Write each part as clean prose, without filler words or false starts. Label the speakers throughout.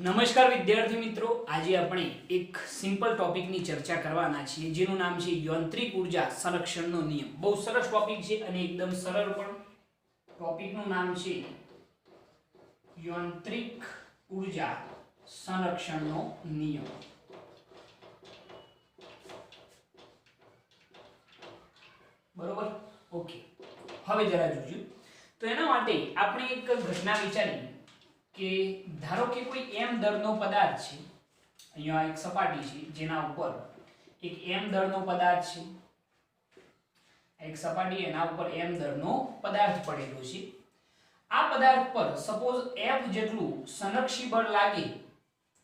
Speaker 1: નમસ્કાર વિદ્યાર્થી મિત્રો, આજે આપણે એક સિમ્પલ ટોપિકની ચર્ચા કરવાના છીએ જેનું નામ છે યાંત્રિક ઉર્જા સંરક્ષણનો નિયમ। બહુ સરસ ટોપિક છે અને એકદમ સરળ પણ। ટોપિકનું નામ છે યાંત્રિક ઉર્જા સંરક્ષણનો નિયમ। બરોબર, ઓકે। હવે જરા જોજો તો એના માટે આપણે એક ઘટના વિચારી કે ધારો કે કોઈ m દળનો પદાર્થ છે, અહીંયા એક સપાટી છે જેના ઉપર એક m દળનો પદાર્થ છે, એક સપાટી એના ઉપર m દળનો પદાર્થ પડેલો છે। આ પદાર્થ પર સપોઝ f જેટલું સંરક્ષી બળ લાગે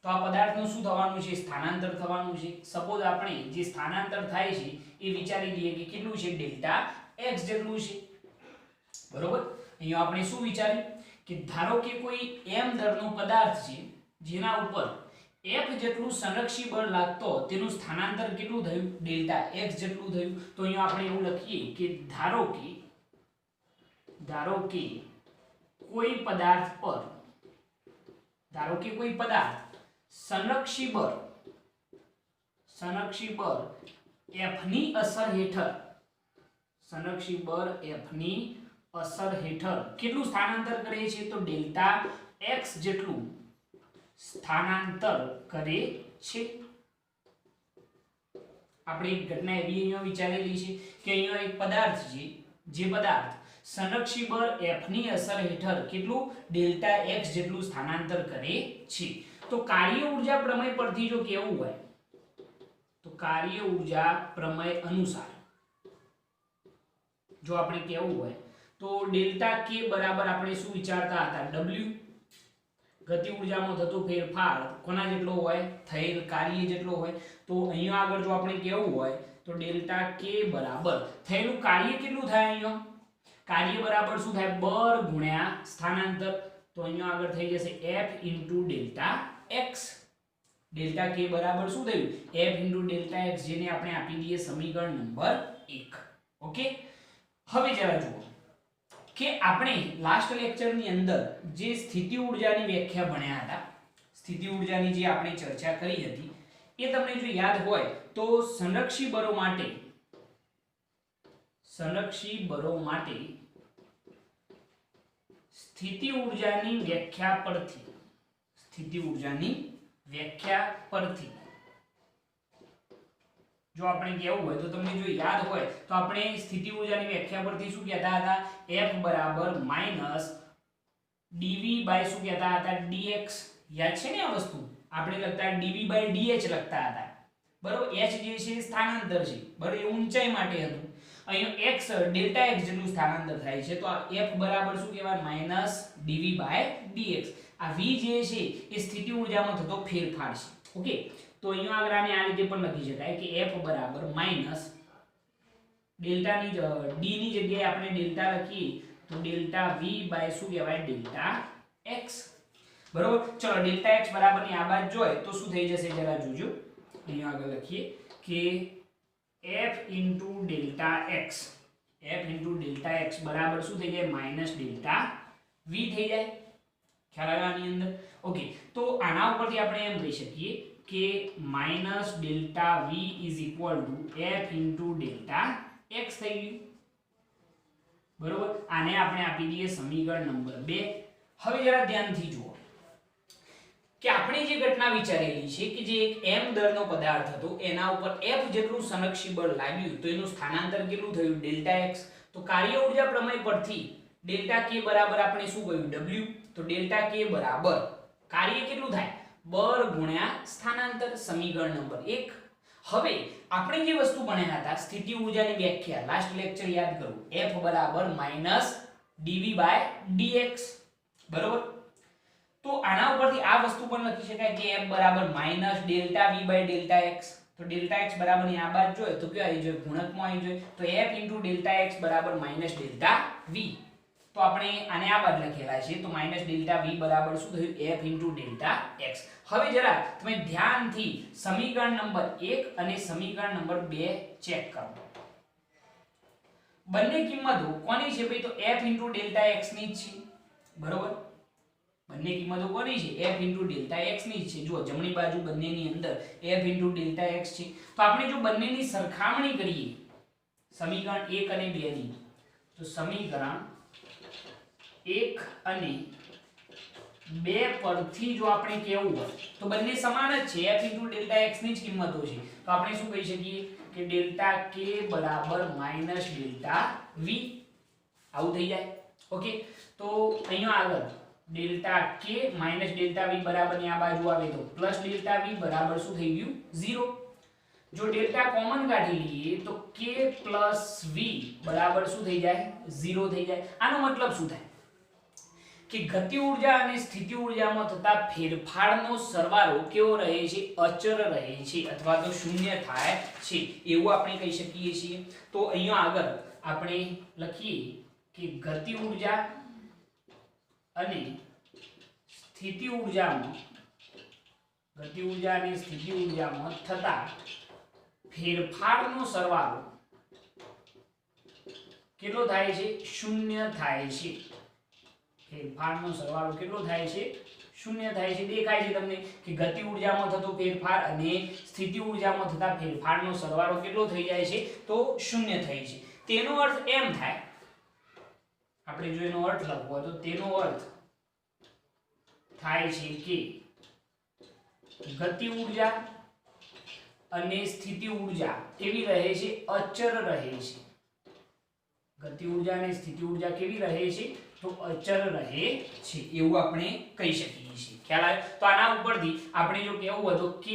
Speaker 1: તો આ પદાર્થનું શું થવાનું છે? સ્થાનાંતર થવાનું છે। સપોઝ આપણે જે સ્થાનાંતર થાય છે એ વિચારી લઈએ કે કેટલું છે? ડેલ્ટા x જેટલું છે, બરોબર। અહીંયા આપણે શું વિચાર્યું કે ધારો કે કોઈ m દળનો પદાર્થ છે જેના ઉપર f જેટલું સંરક્ષી બળ લાગતો તેનું સ્થાનાંતર કેટલું થયું? ડેલ્ટા x જેટલું થયું। તો અહીંયા આપણે એવું લખીએ કે ધારો કે કોઈ પદાર્થ પર સંરક્ષી બળ f ની અસર હેઠળ કેટલું સ્થાનાંતર કરે છે? તો ડેલ્ટા x જેટલું સ્થાનાંતર કરે છે। આપણે એક ઘટના એવી અહીંયા વિચારેલી છે કે અહીંયા એક પદાર્થ છે, જે પદાર્થ સંરક્ષી બળ f ની અસર હેઠળ કેટલું? ડેલ્ટા x જેટલું સ્થાનાંતર કરે છે। તો કાર્ય ઊર્જા પ્રમેય પરથી જો કેવું હોય તો કાર્ય ઊર્જા પ્રમેય અનુસાર જો આપણે કેવું હોય તો ડેલ્ટા k બરાબર આપણે શું વિચારતા હતા? w ગતિ ઊર્જામાં થતો ફેરફાર કોના જેટલો હોય? થયેલ કાર્ય જેટલો હોય। તો અહીંયા આગળ જો આપણે કેવું હોય તો ડેલ્ટા k બરાબર થયેલું કાર્ય કેટલું થાય? અહીંયા કાર્ય બરાબર શું થાય? બળ ગુણ્યા સ્થાનાંતર। તો અહીંયા આગળ થઈ જશે f delta x। Delta k બરાબર શું થયું? f ડેલ્ટા x, જેને આપણે આપી દઈએ સમીકરણ નંબર 1। ઓકે, હવે જરા જુઓ કે આપણે લાસ્ટ લેક્ચરની અંદર જે સ્થિતિ ઊર્જાની વ્યાખ્યા ભણ્યા હતા, સ્થિતિ ઊર્જાની જે આપણે ચર્ચા કરી હતી એ તમને જો યાદ હોય તો સંરક્ષી બળો માટે સ્થિતિ ઊર્જાની વ્યાખ્યા પરથી જો આપણે કેવું હોય તો તમને જો યાદ હોય તો આપણે સ્થિતિ ઊર્જાની વ્યાખ્યા પરથી શું કહેતા હતા? F બરાબર માઈનસ dv બાય શું કહેતા હતા? dx। યાદ છે ને આ વસ્તુ? આપણે લખતા dv બાય dh લખતા હતા, બરોબર। h જે છે સ્થાનાંતર છે, બરોબર, એ ઊંચાઈ માટે હતું। અહીંયા x ડેલ્ટા x જેટલું સ્થાનાંતર થાય છે તો આ f બરાબર શું કહેવાય? Minus dv by dx। આ v જે છે એ સ્થિતિ ઊર્જામાં થતો ફેરફાર છે, ઓકે। તો અહીંયા આગળ આને આ રીતે પણ લખી શકાય કે f બરાબર માઈનસ ડેલ્ટા ની d ની જગ્યાએ આપણે ડેલ્ટા લખીએ તો ડેલ્ટા v બાય શું કહેવાય? ડેલ્ટા x, બરોબર। ચલો ડેલ્ટા x બરાબર ની આ બાજુ જોઈએ તો શું થઈ જશે? જરા જોજો, અહીંયા આગળ લખીએ કે f ડેલ્ટા x બરાબર શું થઈ જાય? માઈનસ ડેલ્ટા v થઈ જાય। ખ્યાલ આવ્યો આની અંદર? ઓકે, તો આના ઉપરથી આપણે એમ કહી શકીએ કે minus delta v is equal two f delta x થઈ ગયું, બરોબર। આને આપણે આપી દઈએ સમીકરણ નંબર 2। હવે જરા ધ્યાનથી જુઓ કે આપણે જે ઘટના વિચારેલી છે કે જે એક m દળનો પદાર્થ હતો એના ઉપર f જેટલું સંરક્ષી બળ લાગ્યું તો એનું સ્થાનાંતર કેટલું થયું? Delta x। તો કાર્ય ઊર્જા પ્રમેય પરથી ડેલ્ટા k બરાબર આપણે શું કહ્યું? w। તો ડેલ્ટા k બરાબર કાર્ય કેટલું થાય? બળ ગુણ્યા સ્થાનાંતર, સમીકરણ નંબર 1। હવે આપણે જે વસ્તુ ભણ્યા હતા સ્થિતિ ઊર્જાની વ્યાખ્યા લાસ્ટ લેક્ચર યાદ કરો, f બરાબર માઈનસ dv બાય dx, બરોબર। તો આના ઉપરથી આ વસ્તુ પણ લખી શકાય કે f બરાબર minus delta v by delta x। તો ડેલ્ટા x બરાબર ની આ બાજુ જોઈએ તો કયો આવી જોઈએ? ગુણકમાં આવી જોઈએ। તો f ડેલ્ટા x બરાબર માઈનસ ડેલ્ટા v। તો આપણે આને આ બાજુ લખેલા છે તો માઈનસ ડેલ્ટા v બરાબર શું થયું? f delta x। હવે જરા તમે ધ્યાનથી સમીકરણ નંબર 1 અને સમીકરણ નંબર 2 ચેક કરો। બંને કિંમતો કોની છે ભાઈ? તો f ડેલ્ટા x ની જ છે, બરોબર। બંને કિંમતો કોની છે f ડેલ્ટા x ની છે જો જમણી બાજુ બંનેની અંદર f ડેલ્ટા x છે તો આપણે જો બંનેની સરખામણી કરીએ સમીકરણ 1 અને 2 ની તો સમીકરણ 1 અને 2 પરથી જો આપણે કેવું હોય તો બંને સમાન જ છે f ડેલ્ટા x ની જ કિંમતો છે તો આપણે શું કહી શકીએ કે ડેલ્ટા k બરાબર માઈનસ ડેલ્ટા v આવું થઈ જાય ઓકે તો અહીંયા આગળ delta k minus delta v બરાબર ની આ બાજુ આવે તો પ્લસ ડેલ્ટા v બરાબર શું થઈ ગયું 0 જો ડેલ્ટા કોમન કાઢી લઈએ તો k પ્લસ v બરાબર શું થઈ જાય 0 થઈ જાય આનો મતલબ શું થાય કે ગતિ ઊર્જા અને સ્થિતિ ઊર્જામાં થતા ફેરફારનો સરવાળો કેવો રહે છે અચળ રહે છે અથવા તો શૂન્ય થાય છે એવું આપણે કહી શકીએ છીએ તો અહીંયા આગળ આપણે લખીએ કે ગતિ ઊર્જા અને સ્થિતિ ઊર્જામાં થતા ફેરફારનો સરવાળો કેટલો થાય છે શૂન્ય થાય છે ફેરફારનો સરવાળો કેટલો થાય છે શૂન્ય થાય છે દેખાય છે તમને કે ગતિ ઊર્જામાં થતો ફેરફાર અને સ્થિતિ ઊર્જામાં થતા ફેરફારનો સરવાળો કેટલો થઈ જાય છે તો શૂન્ય થાય છે તેનો અર્થ એમ થાય આપણે જો એનો અર્થ લખવો હોય તો તેનો અર્થ થાય છે કે ગતિ ઊર્જા અને સ્થિતિ ઊર્જા કેવી રહે છે અચળ રહે છે ગતિ ઊર્જા અને સ્થિતિ ઊર્જા કેવી રહે છે તો અચળ રહે છે એવું આપણે કહી શકીએ છીએ ખ્યાલ આવ્યો તો આના ઉપરથી આપણે જો કહેવું હોય તો k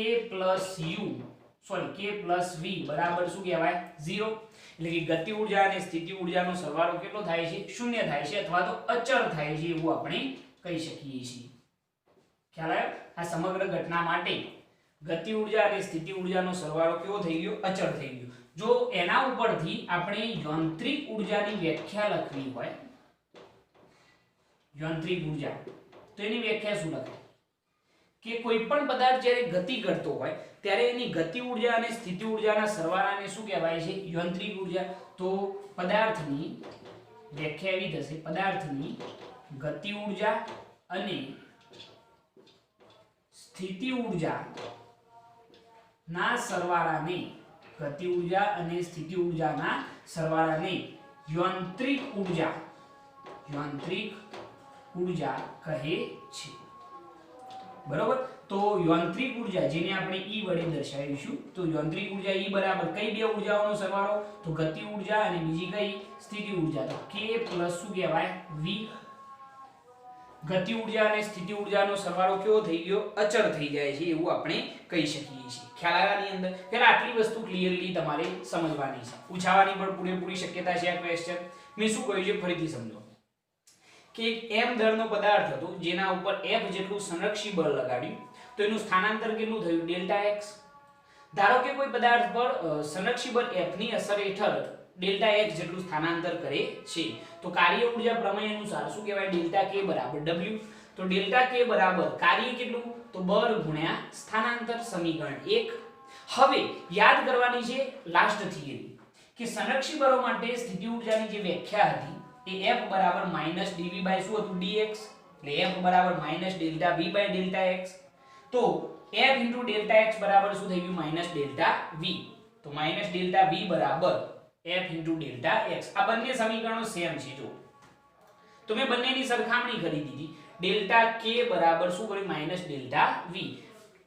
Speaker 1: પ્લસ v બરાબર શું કહેવાય 0 એટલે કે ગતિ ઊર્જા અને સ્થિતિ ઊર્જાનો સરવાળો કેટલો થાય છે શૂન્ય થાય છે અથવા તો અચળ થાય છે એવું આપણે કહી શકીએ છીએ ખ્યાલ આવ્યો આ સમગ્ર ઘટના માટે ગતિ ઊર્જા અને સ્થિતિ ઊર્જાનો સરવાળો કેવો થઈ ગયો અચળ થઈ ગયો જો એના ઉપરથી આપણે યાંત્રિક ઊર્જાની વ્યાખ્યા લખવી હોય યાંત્રિક ઊર્જા તો એની વ્યાખ્યા શું લખાય કે કોઈ પણ પદાર્થ જ્યારે ગતિ કરતો હોય ત્યારે એની ગતિ ઊર્જા અને સ્થિતિ ઊર્જાના સરવાળાને શું કહેવાય છે યાંત્રિક ઊર્જા તો પદાર્થની વ્યાખ્યા એવી થશે પદાર્થની ગતિ ઊર્જા અને સ્થિતિ ઊર્જા ના સરવાળાને ગતિ ઊર્જા અને સ્થિતિ ઊર્જાના સરવાળાને યાંત્રિક ઊર્જા કહે છે બરોબર તો યાંત્રિક ઊર્જા જેને આપણે E વડે દર્શાવીશું તો યાંત્રિક ઊર્જા E બરાબર કઈ બે ઊર્જાઓનો સરવાળો તો ગતિ ઊર્જા અને બીજી કઈ સ્થિતિ ઊર્જા તો k પ્લસ શું કહેવાય v ગતિ ઊર્જા અને સ્થિતિ ઊર્જાનો સરવાળો કેવો થઈ ગયો અચળ થઈ જાય છે એવું આપણે કહી શકીએ છીએ ખ્યાલ આવ્યાની અંદર પહેલા આટલી વસ્તુ ક્લિયરલી તમારે સમજવાની છે પૂછાવાની પણ પૂરેપૂરી શક્યતા છે આ ક્વેશ્ચન મેં શું કહ્યું છે ફરીથી સમજો કે એક m દળનો પદાર્થ હતો જેના ઉપર f જેટલું સંરક્ષી બળ લગાડ્યું તો એનું સ્થાનાંતર કેટલું થયું ડેલ્ટા x ધારો કે કોઈ પદાર્થ પર સંરક્ષી બળ f ની અસર હેઠળ ડેલ્ટા x જેટલું સ્થાનાંતર કરે છે તો કાર્ય ઊર્જા પ્રમેય અનુસાર શું કહેવાય ડેલ્ટા k બરાબર w તો ડેલ્ટા k બરાબર કાર્ય કેટલું તો બળ ગુણ્યા સ્થાનાંતર સમીકરણ 1 હવે યાદ કરવાની છે લાસ્ટ થિયરી કે સંરક્ષી બળો માટે સ્થિતિ ઊર્જાની જે વ્યાખ્યા હતી એ f બરાબર માઈનસ dv બાય શું હતું dx એટલે f બરાબર minus delta v by delta x તો f ઇન્ટુ ડેલ્ટા x બરાબર શું થઈ ગયું માઈનસ ડેલ્ટા v તો માઈનસ ડેલ્ટા v બરાબર f ઇન્ટુ ડેલ્ટા x આ બંને સમીકરણો સેમ છે જો તો મેં બંનેની સરખામણી કરી દીધી ડેલ્ટા k બરાબર શું કર્યું minus delta v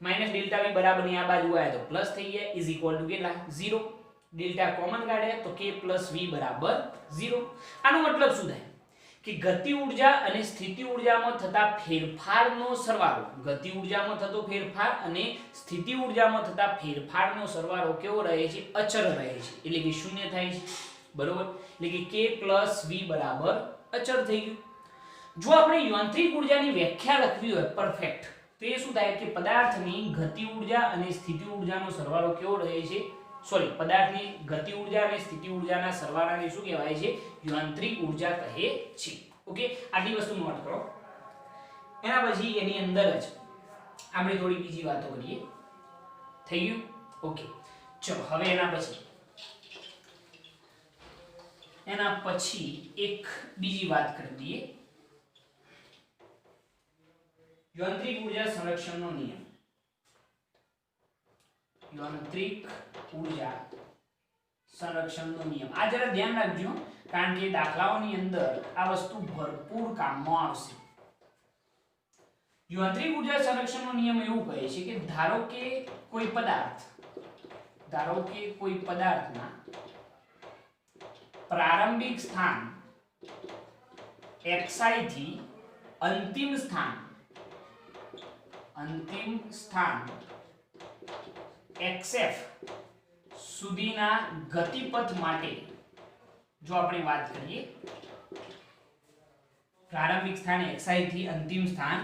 Speaker 1: minus delta v બરાબર ની આ બાજુ આયા તો પ્લસ થઈ ગયા ઇઝ ઇક્વલ ટુ કેટલા 0 ડેલ્ટા કોમન કાઢ્યા તો k પ્લસ v બરાબર 0 આનો મતલબ શું થાય કે ગતિ ઊર્જા અને સ્થિતિ ઊર્જામાં થતા ફેરફારનો સરવાળો ગતિ ઊર્જામાં થતો ફેરફાર અને સ્થિતિ ઊર્જામાં થતા ફેરફારનો સરવાળો કેવો રહે છે અચળ રહે છે એટલે કે શૂન્ય થાય છે બરોબર એટલે કે k પ્લસ v બરાબર અચળ થઈ ગયું જો આપણે યાંત્રિક ઊર્જાની વ્યાખ્યા લખવી હોય પરફેક્ટ તો એ શું થાય કે પદાર્થની ગતિ ઊર્જા અને સ્થિતિ ઊર્જાનો સરવાળો કેવો રહે છે પદાર્થની ગતિ ઊર્જા અને સ્થિતિ ઊર્જાના સરવાળાને શું કહેવાય છે યાંત્રિક ઊર્જા કહે છે ઓકે આટલી વસ્તુ નોટ કરો એના પછી એની અંદર જ આપણે થોડી બીજી વાતો કરીએ થઈ ગયું ઓકે ચલો હવે એના પછી એક બીજી વાત કરી દઈએ યાંત્રિક ઉર્જા સંરક્ષણનો નિયમ, યાંત્રિક ઉર્જા સંરક્ષણનો નિયમ. આ જરા ધ્યાન રાખજો કારણ કે દાખલાઓની અંદર આ વસ્તુ ભરપૂર કામમાં આવશે. યાંત્રિક ઉર્જા સંરક્ષણનો નિયમ એવું કહે છે કે ધારો કે કોઈ પદાર્થના પ્રારંભિક સ્થાન xi થી અંતિમ સ્થાન xf સુધીના ગતિપથ માટે જો આપણે વાત કરીએ, પ્રારંભિક સ્થાન xi થી અંતિમ સ્થાન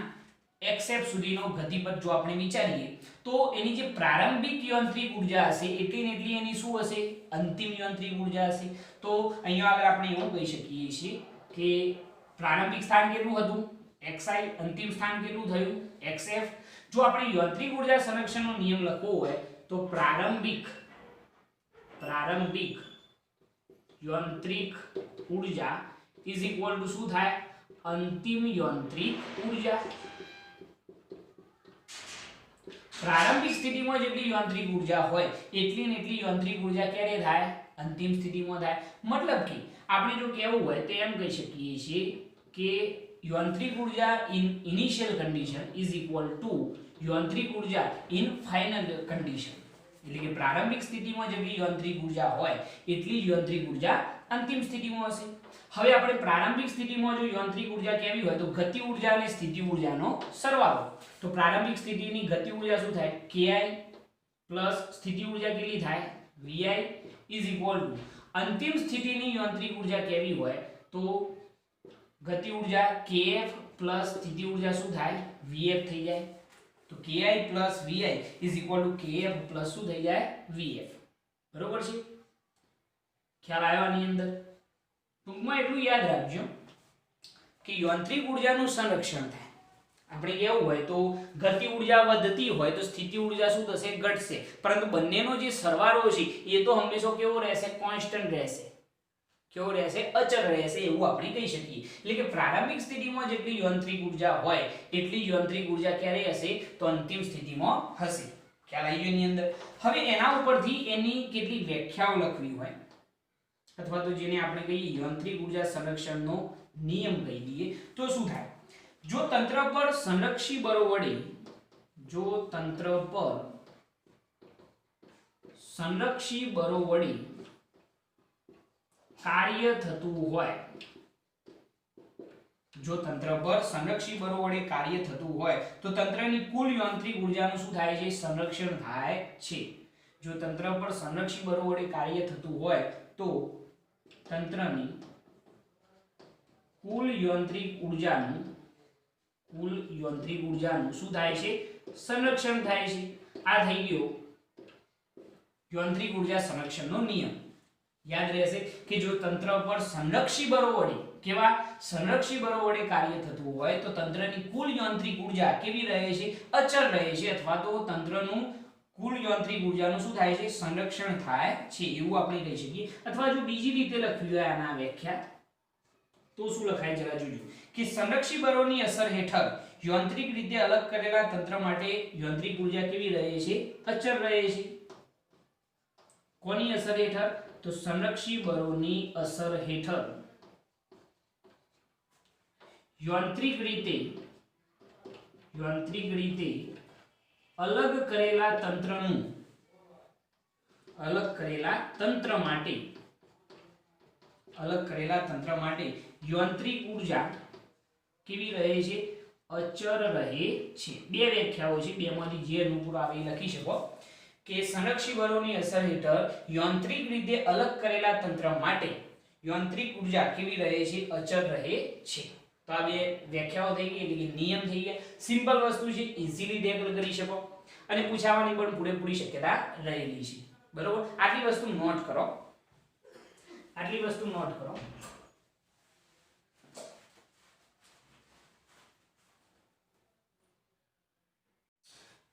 Speaker 1: xf સુધીનો ગતિપથ જો આપણે વિચારીએ તો એની જે પ્રારંભિક યાંત્રિક ઉર્જા હશે એટલી ને એટલી એની શું હશે? અંતિમ યાંત્રિક ઉર્જા હશે. તો અહીંયા આગળ આપણે એવું કહી શકીએ છીએ કે પ્રારંભિક સ્થાન કેટલું હતું? xi. અંતિમ સ્થાન કેટલું થયું? xf. જો આપણે યાંત્રિક ઉર્જા સંરક્ષણનો નિયમ લખવો હોય તો પ્રારંભિક યાંત્રિક ઉર્જા ઇઝ ઇક્વલ ટુ શું થાય? અંતિમ યાંત્રિક ઉર્જા. પ્રારંભિક સ્થિતિમાં જેટલી યાંત્રિક ઉર્જા હોય એટલી ને એટલી યાંત્રિક ઉર્જા ક્યારે થાય? અંતિમ સ્થિતિમાં થાય. મતલબ કે આપણે જો કહેવું હોય તો એમ કહી શકીએ છીએ કે યાંત્રિક ઉર્જા in initial condition is equal two યાંત્રિક ઉર્જા ઇન ફાઇનલ કન્ડિશન. એટલે કે પ્રારંભિક સ્થિતિમાં જેટલી યાંત્રિક ઉર્જા હોય એટલી જ યાંત્રિક ઉર્જા અંતિમ સ્થિતિમાં હશે. હવે આપણે પ્રારંભિક સ્થિતિમાં જો યાંત્રિક ઉર્જા કેવી હોય તો ગતિ ઉર્જા અને સ્થિતિ ઉર્જાનો સરવાળો. તો પ્રારંભિક સ્થિતિની ગતિ ઉર્જા શું થાય? ki પ્લસ સ્થિતિ ઉર્જા કેટલી થાય? vi ઇઝ ઇક્વલ ટુ અંતિમ સ્થિતિની યાંત્રિક ઉર્જા કેવી હોય તો ગતિ ઉર્જા kf પ્લસ સ્થિતિ ઉર્જા શું થાય? vf થઈ જાય. તો ki plus vi is equal two kf plus શું થઈ જાય? vf. બરોબર છે? ખ્યાલ આવ્યો આની અંદર? ટૂંકમાં એટલું યાદ રાખજો કે યાંત્રિક ઉર્જાનું સંરક્ષણ થાય. આપણે કેવું હોય તો ગતિ ઉર્જા વધતી હોય તો સ્થિતિ ઉર્જા શું થશે? ઘટશે. પરંતુ બંનેનો જે સરવાળો છે એ તો હંમેશા કેવો રહેશે? કોન્સ્ટન્ટ રહેશે. કેવો રહેશે? અચળ રહેશે એવું આપણે કહી શકીએ. એટલે કે પ્રારંભિક સ્થિતિમાં જેટલી યાંત્રિક ઉર્જા હોય એટલી જ યાંત્રિક ઉર્જા ક્યારે હશે? તો અંતિમ સ્થિતિમાં હશે. ખ્યાલ આવી ગયો એની અંદર? હવે એના ઉપરથી એની કેટલી વ્યાખ્યાઓ લખવી હોય અથવા તો જેને આપણે કહીએ યાંત્રિક ઉર્જા સંરક્ષણનો નિયમ કહી દઈએ તો શું થાય? જો તંત્ર પર સંરક્ષી બળો વડે કાર્ય થતું હોય, જો તંત્ર પર સંરક્ષી બળો વડે કાર્ય થતું હોય તો તંત્રની કુલ યાંત્રિક ઉર્જાનું શું થાય છે? સંરક્ષણ થાય છે. જો તંત્ર પર સંરક્ષી બળો વડે કાર્ય થતું હોય તો તંત્રની કુલ યાંત્રિક ઉર્જાનું શું થાય છે? સંરક્ષણ થાય છે. આ થઈ ગયો યાંત્રિક ઉર્જા સંરક્ષણનો નિયમ. યાદ રહેશે કે જો તંત્ર પર સંરક્ષી બળો વડે કાર્ય થતું હોય તો તંત્રની કુલ યાંત્રિક ઉર્જા કેવી રહે છે? અચળ રહે છે. અથવા તો તંત્રનું કુલ યાંત્રિક ઉર્જાનું શું થાય છે? સંરક્ષણ થાય છે એવું આપણે કહી શકીએ. અથવા જો બીજી રીતે લખવી હોય આના વ્યાખ્યા તો શું લખાય જરા જોજો કે સંરક્ષી બળોની અસર હેઠળ યાંત્રિક રીતે અલગ કરેલા તંત્ર માટે યાંત્રિક ઉર્જા કેવી રહે છે? અચળ રહે છે. કોની અસર હેઠળ? તો સંરક્ષી બળોની અસર હેઠળ યાંત્રિક રીતે અલગ કરેલા તંત્ર માટે યાંત્રિક ઉર્જા કેવી રહે છે? અચળ રહે છે. બે વ્યાખ્યાઓ છે, બેમાંથી જે અનુકૂળ આવે એ લખી શકો કે સંરક્ષી બળોની અસર હેઠળ યાંત્રિક રીતે અલગ કરેલા તંત્ર માટે યાંત્રિક ઉર્જા કેવી રહે છે? અચળ રહે છે. તો આ બે વ્યાખ્યાઓ થઈ ગઈ એટલે કે નિયમ થઈ ગયા. સિમ્પલ વસ્તુ છે, ઈઝીલી ટેકલ કરી શકો અને પૂછાવાની પણ પૂરેપૂરી શક્યતા રહેલી છે. બરોબર? આટલી વસ્તુ નોટ કરો.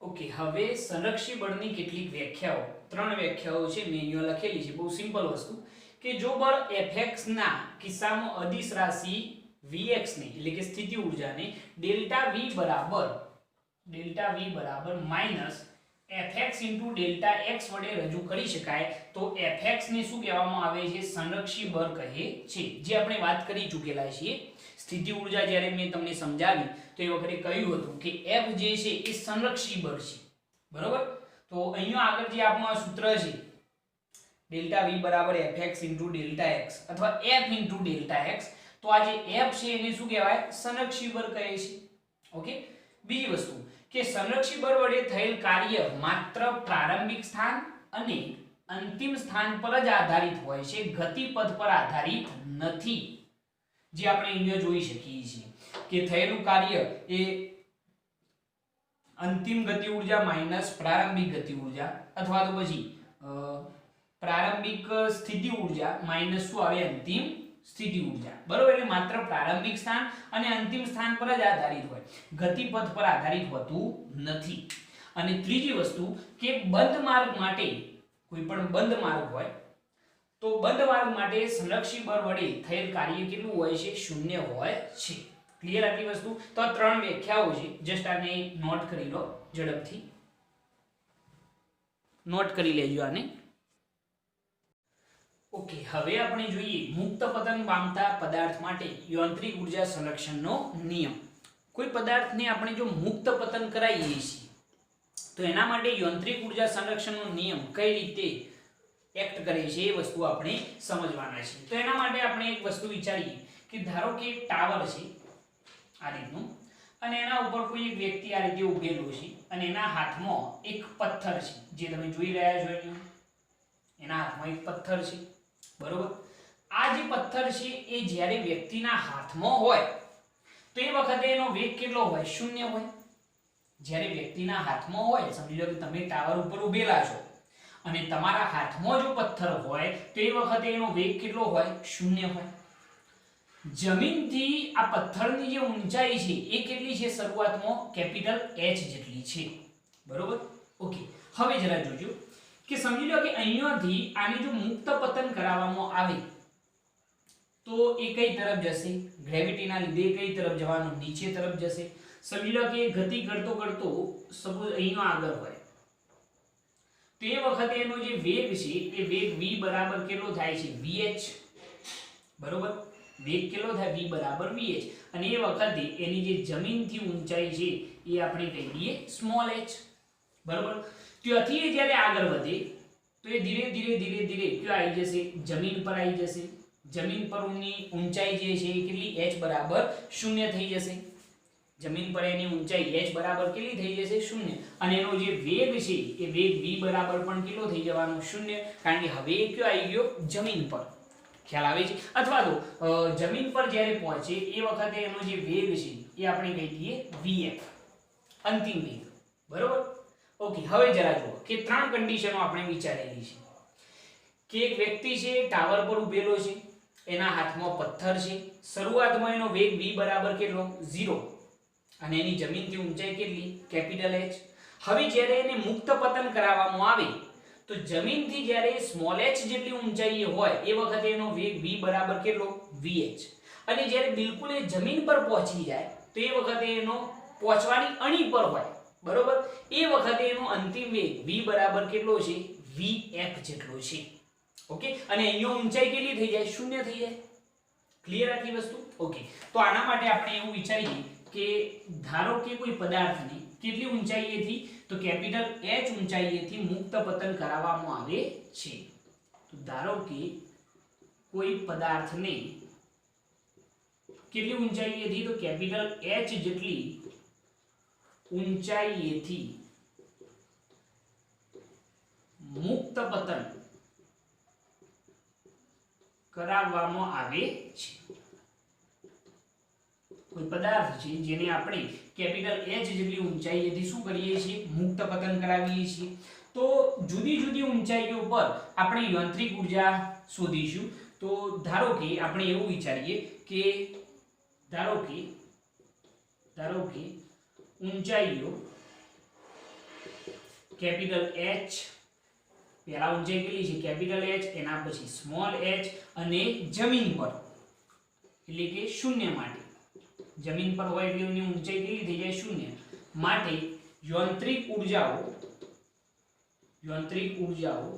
Speaker 1: ઓકે, હવે સંરક્ષી બળની કેટલીક વ્યાખ્યાઓ, ત્રણ વ્યાખ્યાઓ છે મેં અહીંયા લખેલી છે. બહુ સિમ્પલ વસ્તુ કે જો બળ Fx ના કિસ્સામાં અદિશ રાશિ Vx ને એટલે કે સ્થિતિ ઊર્જાને ડેલ્ટા V બરાબર ડેલ્ટા વી બરાબર minus fx into delta x વડે રજૂ કરી શકાય તો fx ને શું કહેવામાં આવે છે? સંરક્ષી બળ કહે છે, જે આપણે વાત કરી ચૂકેલા છીએ. સ્થિતિ ઊર્જા જ્યારે મેં તમને સમજાવી તો એ વખતે કહ્યું હતું કે F જે છે એ સંરક્ષી બળ છે, બરોબર. તો અહીંયા આગળ જે આપણું આ સૂત્ર છે ડેલ્ટા v બરાબર fx ઇન્ટુ ડેલ્ટા x અથવા f ઇન્ટુ ડેલ્ટા x, તો આ જે f છે એને શું કહેવાય? સંરક્ષી બળ કહે છે. ઓકે. બીજી વસ્તુ કે સંરક્ષી બળ વડે થયેલ કાર્ય માત્ર પ્રારંભિક સ્થાન અને અંતિમ સ્થાન પર જ આધારિત હોય છે, ગતિપથ પર આધારિત નથી. જે આપણે અહીંયા જોઈ શકીએ છીએ કે થયેલું કાર્ય એ અંતિમ ગતિ ઊર્જા માઈનસ પ્રારંભિક ગતિ ઊર્જા અથવા તો પછી પ્રારંભિક સ્થિતિ ઊર્જા માઈનસ શું આવે? અંતિમ સ્થિતિ ઊર્જા, બરોબર. એટલે માત્ર પ્રારંભિક સ્થાન અને અંતિમ સ્થાન પર જ આધારિત હોય, ગતિપથ પર આધારિત હોતું નથી. અને ત્રીજી વસ્તુ કે બંધ માર્ગ માટે, કોઈ પણ બંધ માર્ગ હોય તો બંધ માર્ગ માટે સંરક્ષી બળ વડે થયેલ કાર્ય કેટલું હોય છે? શૂન્ય હોય છે. ક્લિયર આટલી વસ્તુ? તો આ ત્રણ વ્યાખ્યાઓ છે, જસ્ટ આને નોટ કરી લો ઝડપથી, નોટ કરી લેજો આને. ઓકે. હવે આપણે જોઈએ મુક્ત પતન પામતા પદાર્થ માટે યાંત્રિક ઉર્જા સંરક્ષણનો નિયમ. કોઈ પદાર્થને આપણે જો મુક્ત પતન કરાવીએ છીએ તો એના માટે યાંત્રિક ઉર્જા સંરક્ષણનો નિયમ કઈ રીતે એક્ટ કરે છે એ વસ્તુ આપણે સમજવાના છે. તો એના માટે આપણે એક વસ્તુ વિચારીએ કે ધારો કે એક ટાવર છે આ રીતનું, અને એના ઉપર કોઈ એક વ્યક્તિ આ રીતે ઊભેલો છે અને એના હાથમાં એક પથ્થર છે, જે તમે જોઈ રહ્યા છો અહીંયા. એના હાથમાં એક પથ્થર છે, બરોબર. આ જે પથ્થર છે એ જ્યારે વ્યક્તિના હાથમાં હોય તો એ વખતે એનો વેગ કેટલો હોય? શૂન્ય હોય. જ્યારે વ્યક્તિના હાથમાં હોય, સમજી લો કે તમે ટાવર ઉપર ઊભેલા છો અને તમારા હાથમાં જો પથ્થર હોય તો એ વખતે એનો વેગ કેટલો હોય? શૂન્ય હોય. જમીનથી આ પથ્થરની જે ઊંચાઈ છે એ કેટલી છે? શરૂઆતમાં કેપિટલ H જેટલી છે, બરોબર. ઓકે. હવે જરા જોજો કે સમજી લો કે અહીંયાથી આને જો મુક્ત પતન કરાવવામાં આવે તો એ કઈ તરફ જશે? ગ્રેવિટીના લીધે કઈ તરફ જવાનું? નીચે તરફ જશે. સમજી લો કે ગતિ કરતો કરતો સપોઝ અહીંયા આગળ હોય તો એ વખતે એનો જે વેગ છે એ વેગ v બરાબર કેટલો થાય છે? vh, બરોબર. વેગ કેટલો થાય? v બરાબર vh. અને એ વખતે એની જે જમીનથી ઊંચાઈ છે એ આપણે કહી દઈએ સ્મોલ h, બરોબર. ત્યાંથી એ જ્યારે આગળ વધે તો એ ધીરે ધીરે ધીરે ધીરે ક્યાં આવી જશે? જમીન પર આવી જશે. જમીન પરની ઊંચાઈ જે છે એ કેટલી? h બરાબર 0 થઈ જશે. જમીન પર એની ઊંચાઈ h બરાબર કેટલી થઈ જશે? 0. અને એનો જે વેગ છે એ વેગ v બરાબર પણ કેટલો થઈ જવાનો? 0. કારણ કે હવે એ ક્યાં આવી ગયો? જમીન પર. ખ્યાલ આવે છે? અથવા તો જમીન પર જ્યારે પહોંચે એ વખતે એનો જે વેગ છે એ આપણે કહી દઈએ vf, અંતિમ વેગ, બરોબર. ઓકે. હવે જરા જુઓ કે ત્રણ કન્ડિશનો આપણે વિચારેલી છે કે એક વ્યક્તિ છે ટાવર પર ઊભેલો છે, એના હાથમાં પથ્થર છે, શરૂઆતમાં એનો વેગ v બરાબર કેટલો? 0, અને એની જમીનથી ઊંચાઈ કેટલી? Capital H. હવે જ્યારે એને મુક્ત પતન કરાવવામાં આવે તો જમીનથી જ્યારે સ્મોલ h જેટલી ઊંચાઈએ હોય એ વખતે એનો વેગ v બરાબર કેટલો? vh. અને જ્યારે બિલકુલ એ જમીન પર પહોંચી જાય તો એ વખતે એનો પહોંચવાની અણી પર હોય, બરોબર. એ વખતે એનો અંતિમ વેગ v બરાબર કેટલો છે? vf જેટલો છે. ઓકે. અને અહીંયા ઊંચાઈ કેટલી થઈ જાય? 0 થઈ જાય. ક્લિયર આટલી વસ્તુ? ઓકે. તો આના માટે આપણે એવું વિચારીએ કે ધારો કે કોઈ પદાર્થને કેટલી ઊંચાઈએથી? તો કેપિટલ H ઊંચાઈએથી મુક્ત પતન કરાવવામાં આવે છે. તો ધારો કે કોઈ પદાર્થને કેટલી ઊંચાઈએથી? તો કેપિટલ H જેટલી ઊંચાઈએથી મુક્ત પતન કરાવવામાં આવે છે. કોઈ પદાર્થ છે જેને આપણે કેપિટલ H જેટલી ઊંચાઈએથી શું કરીએ છીએ? મુક્ત પતન કરાવીએ છીએ. તો જુદી જુદી ઊંચાઈઓ પર આપણે યાંત્રિક ઉર્જા શોધીશું. તો ધારો કે આપણે એવું વિચારીએ કે ધારો કે ઊંચાઈઓ કેપિટલ H, પહેલા ઊંચાઈ કેટલી છે? કેપિટલ H, એના પછી સ્મોલ h, અને જમીન પર એટલે કે 0 માટે, જમીન પર હોય એટલે એની ઊંચાઈ કેટલી થઈ જાય? 0 માટે યાંત્રિક ઉર્જાઓ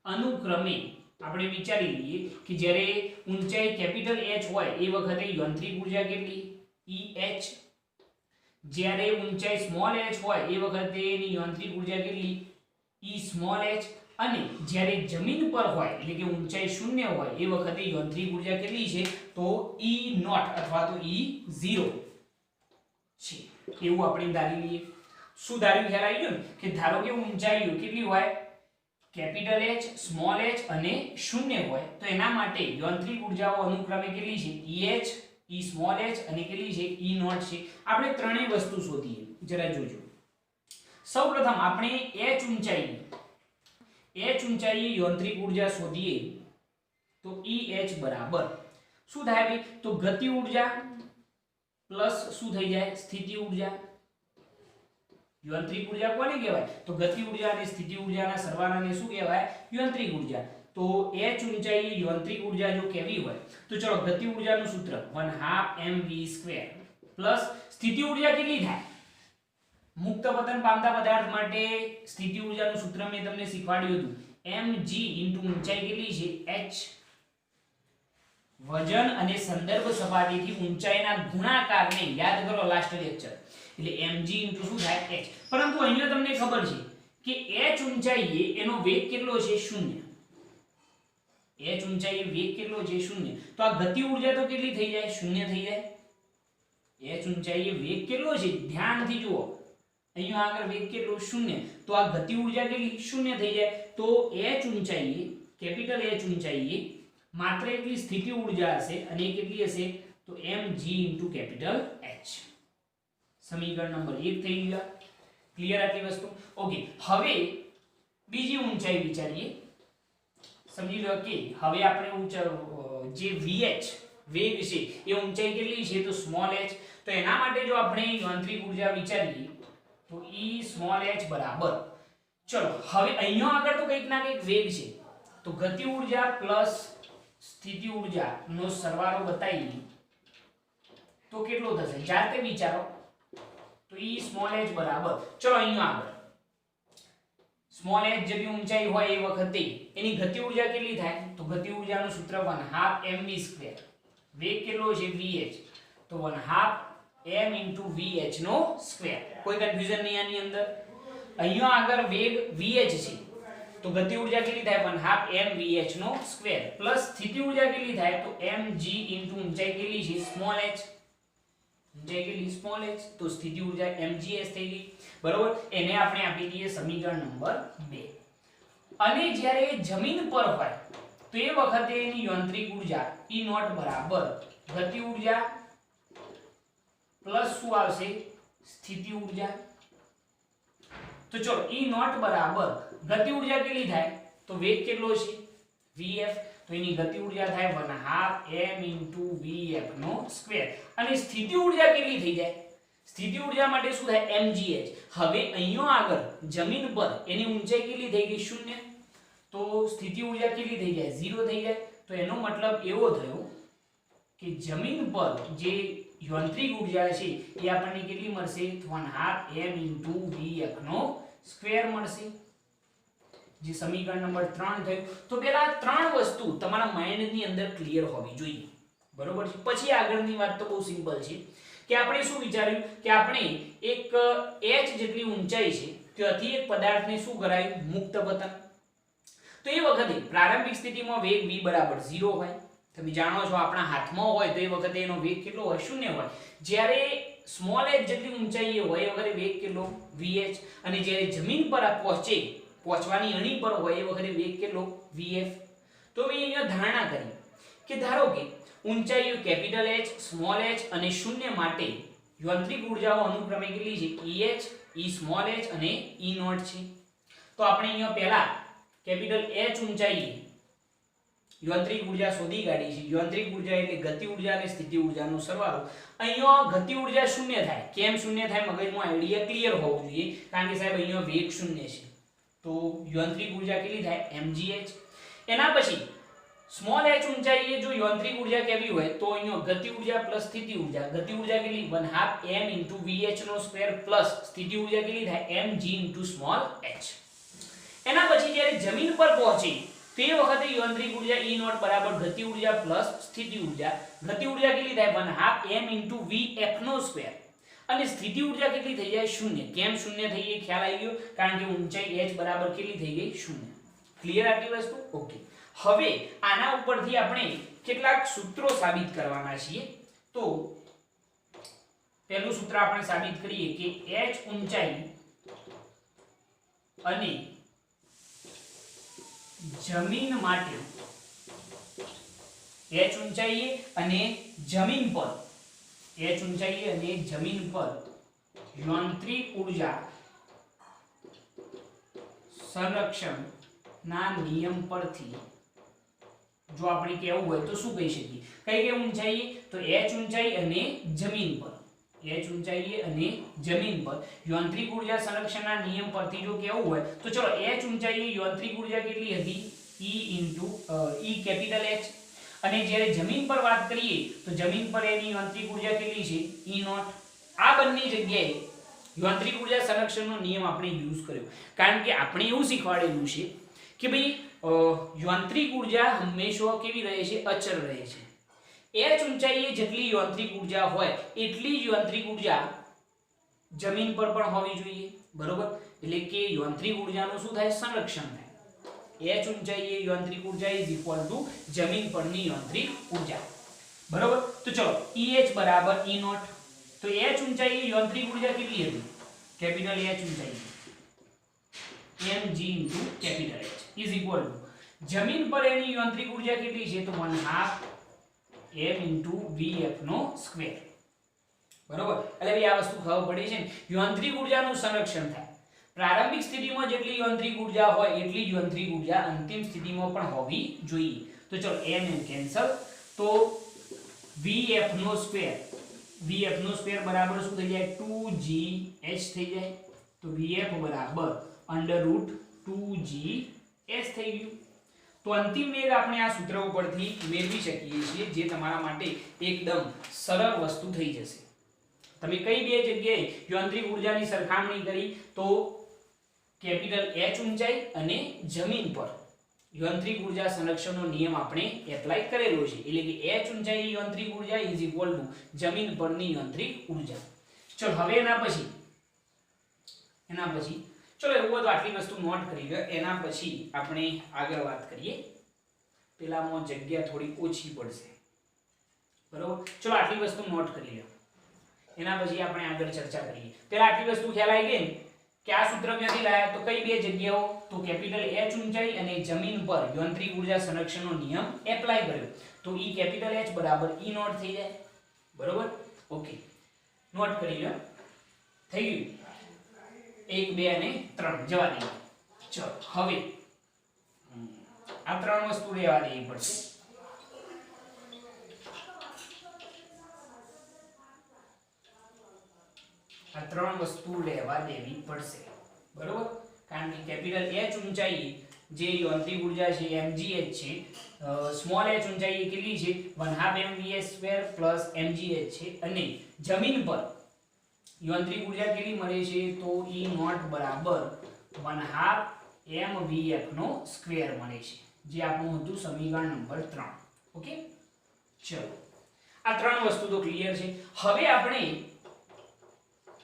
Speaker 1: અનુક્રમે આપણે વિચારી લઈએ કે જ્યારે ઊંચાઈ કેપિટલ H હોય એ વખતે યાંત્રિક ઉર્જા કેટલી EH, જ્યારે ઊંચાઈ સ્મોલ h હોય એ વખતે એની યાંત્રિક ઉર્જા કેટલી E સ્મોલ h, અને જ્યારે જમીન પર હોય એટલે કે ઊંચાઈ શૂન્ય હોય એ વખતે યાંત્રિક ઉર્જા કેટલી છે તો E નોટ અથવા તો E0 છે એવું આપણે ધારી લઈએ. શું ધાર્યું ખ્યાલ આવી ગયો ને કે ધારો કે ઊંચાઈઓ કેટલી હોય કેપિટલ H, સ્મોલ h અને શૂન્ય હોય તો એના માટે યાંત્રિક ઉર્જાઓ અનુક્રમે કેટલી છે EH, E સ્મોલ h અને કેટલી છે E નોટ છે. આપણે ત્રણેય વસ્તુ શોધીએ જરા જોજો. સૌપ્રથમ આપણે h ઊંચાઈએ યાંત્રિક ઉર્જા શોધીએ તો EH બરાબર શું થાય ભાઈ તો ગતિ ઉર્જા પ્લસ શું થઈ જાય સ્થિતિ ઉર્જા. યાંત્રિક ઉર્જા કોને કહેવાય તો ગતિ ઉર્જા અને સ્થિતિ ઉર્જાના સરવાળાને શું કહેવાય યાંત્રિક ઉર્જા. તો h ઊંચાઈએ યાંત્રિક ઉર્જા જો કેવી હોય તો ચલો ગતિ ઉર્જાનું સૂત્ર 1/2 mv² પ્લસ સ્થિતિ ઉર્જા કેટલી થાય મુક્ત પતન પામતા પદાર્થ માટે સ્થિતિ ઉર્જાનું સૂત્ર મેં તમને શીખવાડ્યું હતું mg ઊંચાઈ કેટલી છે h, વજન અને સંદર્ભ સપાટીથી ઊંચાઈના ગુણાકારને યાદ કરો લાસ્ટ લેક્ચર એટલે mg શું થાય h. પરંતુ અહીંયા તમને ખબર છે કે h ઊંચાઈએ એનો વેગ કેટલો છે 0. h ઊંચાઈએ વેગ કેટલો છે 0 તો આ ગતિ ઉર્જા તો કેટલી થઈ જાય 0 થઈ જાય. h ઊંચાઈએ વેગ કેટલો છે ધ્યાનથી જુઓ અહીંયા આગળ વેગ કેટલો 0 તો આ ગતિ ઉર્જા કેટલી 0 થઈ જાય. તો h ઊંચાઈએ કેપિટલ H ઊંચાઈએ માત્ર એટલી સ્થિતિ ઉર્જા હશે અને એ કેટલી હશે તો mg કેપિટલ H. સમીકરણ નંબર 1 થઈ ગયું. ક્લિયર આટલી વસ્તુ. ઓકે હવે બીજી ઊંચાઈ વિચારીએ. સમજી લો કે હવે આપણે જે VH વેગ છે એ ઊંચાઈ કેટલી છે તો સ્મોલ h. તો એના માટે જો આપણે યાંત્રિક ઉર્જા વિચારીએ તો E સ્મોલ h બરાબર ચલો હવે અહીંયા આગળ તો કંઈક ના કંઈક વેગ છે તો ગતિ ઉર્જા પ્લસ સ્થિતિ ઉર્જા નો સરવાળો બતાવીએ તો કેટલો થશે જાતે વિચારો. તો E સ્મોલ h બરાબર ચલો અહીંયા આગળ સ્મોલ h જેટલી ઊંચાઈ હોય એ વખતે એની ગતિ ઉર્જા કેટલી થાય તો ગતિ ઉર્જાનું સૂત્ર 1/2 mv². વેગ કેટલો છે vh તો 1/2 m * vh નો સ્ક્વેર. કોઈ કન્ફ્યુઝન નહીં આની અંદર. અહીંયા આગળ વેગ vh છે તો ગતિ ઉર્જા કેટલી થાય 1/2 m vh નો સ્ક્વેર પ્લસ સ્થિતિ ઉર્જા કેટલી થાય તો mg * ઊંચાઈ કેટલી છે સ્મોલ h. ઊંચાઈ કેટલી સ્મોલ h તો સ્થિતિ ઉર્જા mgs થઈ ગઈ બરોબર. એને આપણે આપી દઈએ સમીકરણ નંબર 2. અને જ્યારે જમીન પર હોય તો એ વખતે એની યાંત્રિક ઉર્જા E નોટ બરાબર ગતિ ઉર્જા પ્લસ શું આવશે સ્થિતિ ઉર્જા. તો ચલો E નોટ બરાબર ગતિ ઉર્જા કેટલી થાય તો વેગ કેટલો છે vf તો એની ગતિ ઉર્જા થાય 1/2 m * vf નો સ્ક્વેર. અને સ્થિતિ ઉર્જા કેટલી થઈ જાય સ્થિતિ ઉર્જા માટે શું થાય mgh. હવે અહીંયા આગળ જમીન પર એની ઊંચાઈ કેટલી થઈ ગઈ 0 તો સ્થિતિ ઉર્જા કેટલી થઈ જાય 0 થઈ જાય. તો એનો મતલબ એવો થયો કે જમીન પર જે યાંત્રિક ઉર્જા છે એ આપણને કેટલી મળશે 1/2 m * vf નો સ્ક્વેર મળશે. જે સમીકરણ નંબર 3 થયું. તો પહેલા આ ત્રણ વસ્તુ તમારા માઇન્ડ ની અંદર ક્લિયર હોવી જોઈએ બરોબર છે. પછી આગળની વાત તો બહુ સિમ્પલ છે કે આપણે શું વિચાર્યું કે આપણે એક h જેટલી ઊંચાઈ છે ત્યાંથી એક પદાર્થને શું કરાય મુક્ત પતન. તો એ વખતે પ્રારંભિક સ્થિતિમાં વેગ v બરાબર 0 હોય. તમે જાણો છો આપણા હાથમાં હોય તો એ વખતે એનો વેગ કેટલો હોય 0 હોય. જ્યારે સ્મોલ h જેટલી ઊંચાઈએ હોય એ વખતે વેગ કેટલો vh. અને જ્યારે જમીન પર પહોંચવાની અણી પર હોય એ વખતે વેગ કેટલો vf. તો મેં અહીંયા ધારણા કરી કે ધારો કે ઊંચાઈઓ કેપિટલ H, સ્મોલ h અને 0 માટે યાંત્રિક ઉર્જાઓ અનુક્રમે કેટલી છે EH, E સ્મોલ h અને E નોટ છે. તો આપણે અહીંયા પહેલા કેપિટલ H ઊંચાઈએ યાંત્રિક ઉર્જા શોધી કાઢી છે. યાંત્રિક ઉર્જા એટલે ગતિ ઉર્જા અને સ્થિતિ ઉર્જાનો સરવાળો. અહીંયા ગતિ ઉર્જા 0 થાય. કેમ 0 થાય મગજમાં આઈડિયા ક્લિયર હોવો જોઈએ કારણ કે સાહેબ અહીંયા વેગ 0 છે. તો યાંત્રિક ઉર્જા કેટલી થાય mgh. એના પછી स्मॉल h ऊंचाई जो यांत्रिक ऊर्जा કેવી હોય તો અહીંયા ગતિ ઊર્જા પ્લસ સ્થિતિ ઊર્જા કેટલી 1/2 m * vh નો સ્ક્વેર પ્લસ સ્થિતિ ઊર્જા કેટલી થાય mg * સ્મોલ h. એના પછી જ્યારે જમીન પર પહોંચી તે વખતે યાંત્રિક ઊર્જા E નોટ બરાબર ગતિ ઊર્જા પ્લસ સ્થિતિ ઊર્જા કેટલી થાય 1/2 m * vf નો સ્ક્વેર અને સ્થિતિ ઊર્જા કેટલી થઈ જાય 0. કેમ 0 થઈ ગઈ ખ્યાલ આવી ગયો કારણ કે ઊંચાઈ h બરાબર કેટલી થઈ ગઈ 0. ક્લિયર આટલી વસ્તુ ઓકે. હવે આના ઉપરથી આપણે કેટલાક સૂત્રો સાબિત કરવાના છીએ. તો પહેલું સૂત્ર આપણે સાબિત કરીએ કે h ઊંચાઈ અને જમીન માટે h ઊંચાઈએ અને જમીન પર યાંત્રિક ઊર્જા સંરક્ષણ ના નિયમ પરથી જો આપણે કહેવું હોય તો શું કહી શકીએ કઈ ઊંચાઈએ તો h ઊંચાઈ અને જમીન પર યાંત્રિક ઊર્જા સંરક્ષણના નિયમ પરથી જો કહેવું હોય તો ચલો h ઊંચાઈએ યાંત્રિક ઊર્જા કેટલી હતી E કેપિટલ H અને જ્યારે જમીન પર વાત કરીએ તો જમીન પર એની યાંત્રિક ઊર્જા કેટલી છે E નોટ. આ બંને જગ્યાએ યાંત્રિક ઊર્જા સંરક્ષણનો નિયમ આપણે યુઝ કર્યો કારણ કે આપણે એવું શીખવાડેલું છે કે ભાઈ યાંત્રિક ઊર્જા હંમેશા કેવી રહે છે અચળ રહે છે. h ઊંચાઈએ જેટલી યાંત્રિક ઊર્જા હોય એટલી જ યાંત્રિક ઊર્જા જમીન પર પણ હોવી જોઈએ બરોબર. એટલે કે યાંત્રિક ઊર્જાનું શું થાય સંરક્ષણ થાય. h ઊંચાઈએ યાંત્રિક ઊર્જા = જમીન પરની યાંત્રિક ઊર્જા બરોબર. તો ચલો EH બરાબર E નોટ. તો h ઊંચાઈએ યાંત્રિક ઊર્જા કેટલી હતી કેપિટલ H ઊંચાઈ mg * કેપિટલ H = જમીન પર એની યાંત્રિક ઊર્જા કેટલી છે તો 1/2 m * vf નો સ્ક્વેર બરોબર. એટલે ભાઈ આ વસ્તુ ખબર પડી છે ને યાંત્રિક ઊર્જાનું સંરક્ષણ થાય. પ્રારંભિક સ્થિતિમાં જેટલી યાંત્રિક ઊર્જા હોય એટલી જ યાંત્રિક ઊર્જા અંતિમ સ્થિતિમાં પણ હોવી જોઈએ. તો ચલો m કેન્સલ તો vf નો સ્ક્વેર બરાબર શું થઈ જાય 2gh થઈ જાય. તો vf બરાબર √2gh થઈ ગયું. તો અંતિમ વેગ આપણે આ સૂત્ર ઉપરથી મેળવી શકીએ છીએ જે તમારા માટે એકદમ સરળ વસ્તુ થઈ જશે. તમે કઈ બે જગ્યાએ યાંત્રિક ઊર્જાની સરખામણી કરી તો કેપિટલ H ઊંચાઈ અને જમીન પર યાંત્રિક ઊર્જા સંરક્ષણનો નિયમ આપણે એપ્લાય કરેલો છે. એટલે કે h ઊંચાઈ યાંત્રિક ઊર્જા = જમીન પરની યાંત્રિક ઊર્જા. ચલો હવે એના પછી ચલો એવું હોય તો આટલી વસ્તુ નોટ કરી લો. એના પછી આપણે આગળ વાત કરીએ. પેલામાં જગ્યા થોડી ઓછી પડશે બરોબર. ચલો આટલી વસ્તુ નોટ કરી લો. એના પછી આપણે આગળ ચર્ચા કરીએ. પહેલા આટલી વસ્તુ ખ્યાલ આવી ગઈ ને કે આ સૂત્ર ક્યાંથી લાયા તો કઈ બે જગ્યાઓ તો કેપિટલ H ઊંચાઈ અને જમીન પર યાંત્રિક ઊર્જા સંરક્ષણનો નિયમ એપ્લાય કર્યો તો E કેપિટલ H બરાબર E નોટ થઈ જાય બરોબર. ઓકે નોટ કરી લો. થઈ ગયું 1 2 અને 3 જવા દઈએ. ચલો હવે આ ત્રણ વસ્તુ લેવા દેવી પડશે. આ ત્રણ વસ્તુ લેવા દેવી પડશે બરોબર. કારણ કે કેપિટલ H ઊંચાઈ જે યાંત્રિક ઊર્જા છે mgh છે સ્મોલ h ઊંચાઈ કેટલી છે 1/2 mvs² mgh છે અને જમીન પર યાંત્રિક ઊર્જા કેટલી મળે છે તો E નોટ બરાબર 1/2 mvf નો સ્ક્વેર મળે છે જે આપણું હતું સમીકરણ નંબર 3. ઓકે ચલો આ ત્રણ વસ્તુ તો ક્લિયર છે. હવે આપણે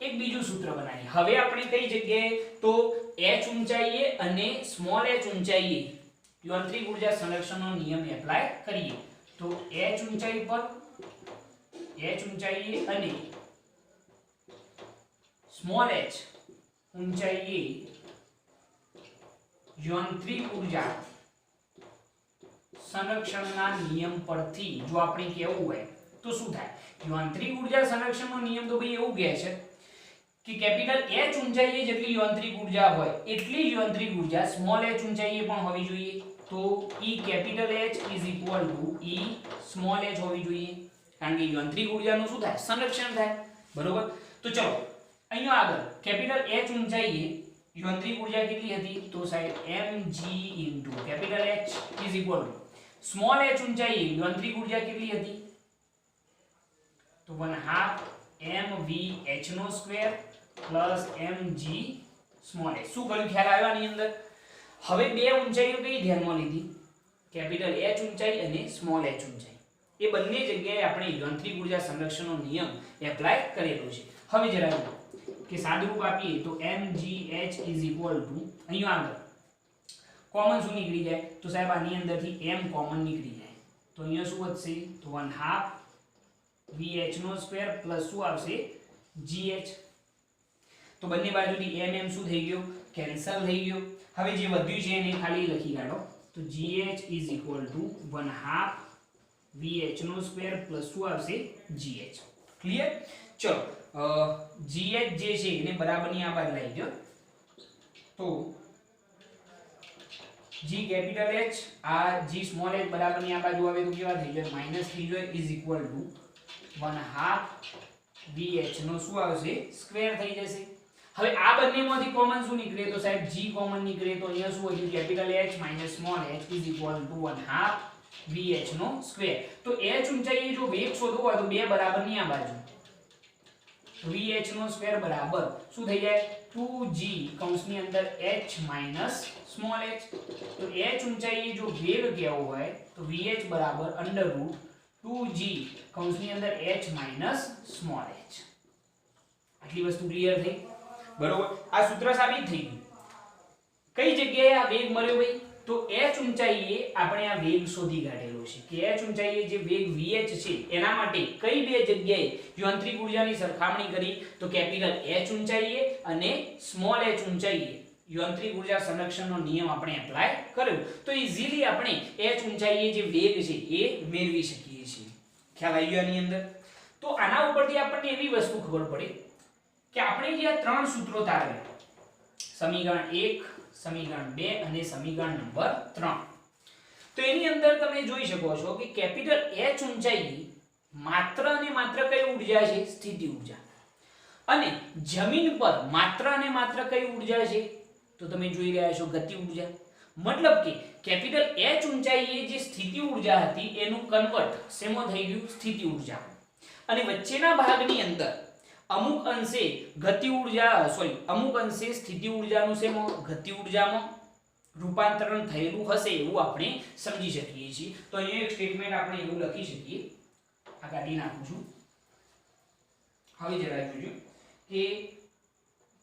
Speaker 1: એક બીજું સૂત્ર બનાવીએ. હવે આપણે કઈ જગ્યાએ તો h ઊંચાઈએ અને સ્મોલ h ઊંચાઈએ યાંત્રિક ઊર્જા સંરક્ષણનો નિયમ એપ્લાય કરીએ. તો h ઊંચાઈએ અને સ્મોલ h ઊંચાઈએ યાંત્રિક ઊર્જા સંરક્ષણના નિયમ પરથી જો આપણે કહેવું હોય તો શું થાય. યાંત્રિક ઊર્જા સંરક્ષણનો નિયમ તો ભાઈ એવું કહે છે કે કેપિટલ H ઊંચાઈએ જેટલી યાંત્રિક ઊર્જા હોય એટલી જ યાંત્રિક ઊર્જા સ્મોલ h ઊંચાઈએ પણ હોવી જોઈએ. તો E capital H = E small h હોવી જોઈએ કારણ કે યાંત્રિક ઊર્જાનું શું થાય સંરક્ષણ થાય બરોબર. તો ચલો અહીંયા આગળ કેપિટલ H ઊંચાઈએ યાંત્રિક ઊર્જા કેટલી હતી તો સાહેબ mg * capital H = small h ઊંચાઈએ યાંત્રિક ઉર્જા કેટલી હતી? તો 1/2 mvh² plus mg small h. શું કર્યું ખ્યાલ આવ્યો આની અંદર? હવે બે ઊંચાઈઓ કઈ ધ્યાનમાં લીધી? કેપિટલ H ઊંચાઈ અને સ્મોલ h ઊંચાઈ. એ બંને જગ્યાએ આપણે યાંત્રિક ઉર્જા સંરક્ષણનો નિયમ એપ્લાય કરેલો છે. હવે જરા જુઓ કે સાદુરૂપ આપીએ તો mgh અહીંયા આગળ કોમન શું નીકળી જાય? તો સાહેબ આની અંદરથી m કોમન નીકળી જાય. તો અહીંયા શું વધશે? તો 1/2 vh² પ્લસ શું આવશે? gh. તો બંને બાજુથી m શું થઈ ગયો? કેન્સલ થઈ ગયો. હવે જે વધ્યું છે એને ખાલી લખી કાઢો. તો gh 1/2 vh² પ્લસ શું આવશે? gh. ક્લિયર? ચલો gh જે છે એને બરાબરની આ બાજુ લઈ ગયો. તો g કેપિટલ H આ g સ્મોલ h બરાબરની આ બાજુ આવે તો કેવા થઈ જાય? માઈનસ થઈ જાય ઇઝ ઇક્વલ ટુ 1/2 vh નો શું આવશે? સ્ક્વેર થઈ જશે. હવે આ બંનેમાંથી કોમન શું નીકળે? તો સાહેબ g કોમન નીકળે. તો અહીંયા શું વધ્યું? Capital H minus small h is equal to 1/2 vh નો સ્ક્વેર. તો h ઊંચાઈએ જો વેગ શોધવો હોય તો બે બરાબરની આ બાજુ vh નો સ્ક્વેર બરાબર શું થઈ જાય? 2g કૌંસની અંદર h માઈનસ સ્મોલ h. તો h ઊંચાઈએ જો વેગ કહેવો હોય તો vh બરાબર અંડરરૂટ 2g કૌંસની અંદર h માઈનસ સ્મોલ h. આટલી વસ્તુ ક્લિયર થઈ? બરોબર. આ સૂત્ર સાબિત થઈ ગયું. કઈ જગ્યાએ આ વેગ મળ્યો ભાઈ? તો h ઊંચાઈએ આપણે આ વેગ શોધી કાઢેલો છે કે h ઊંચાઈએ જે વેગ vh છે એના માટે કઈ બે જગ્યાએ યાંત્રિક ઉર્જાની સરખામણી કરી? તો કેપિટલ h ઊંચાઈએ અને સ્મોલ h ઊંચાઈએ યાંત્રિક ઉર્જા સંરક્ષણનો નિયમ આપણે એપ્લાય કર્યો. તો ઈઝીલી આપણે h ઊંચાઈએ જે વેગ છે એ મેળવી શકીએ છીએ. ખ્યાલ આવી ગયો આની અંદર? તો આના ઉપરથી આપણને એવી વસ્તુ ખબર પડે કે આપણે જે આ ત્રણ સૂત્રો તારવ્યા, સમીકરણ 1, સમીકરણ 2 અને સમીકરણ નંબર 3, તો એની અંદર તમે જોઈ શકો છો કે કેપિટલ H ઊંચાઈ માત્ર અને માત્ર કઈ ઊર્જા છે? સ્થિતિ ઊર્જા. અને જમીન પર માત્ર અને માત્ર કઈ ઊર્જા છે? તો તમે જોઈ રહ્યા છો ગતિ ઊર્જા. મતલબ કે કેપિટલ H ઊંચાઈએ જે સ્થિતિ ઊર્જા હતી એનું કન્વર્ટ શેમાં થઈ ગયું? સ્થિતિ ઊર્જા. અને વચ્ચેના ભાગની અંદર અમુક અંશે ગતિ ઊર્જા અમુક અંશે સ્થિતિ ઊર્જાનું શેમાં? ગતિ ઊર્જામાં રૂપાંતરણ થયેલું હશે એવું આપણે સમજી શકીએ છીએ. તો અહીંયા એક સ્ટેટમેન્ટ આપણે એવું લખી શકીએ. આ કાઢી નાખું છું. હવે જરા જોજો કે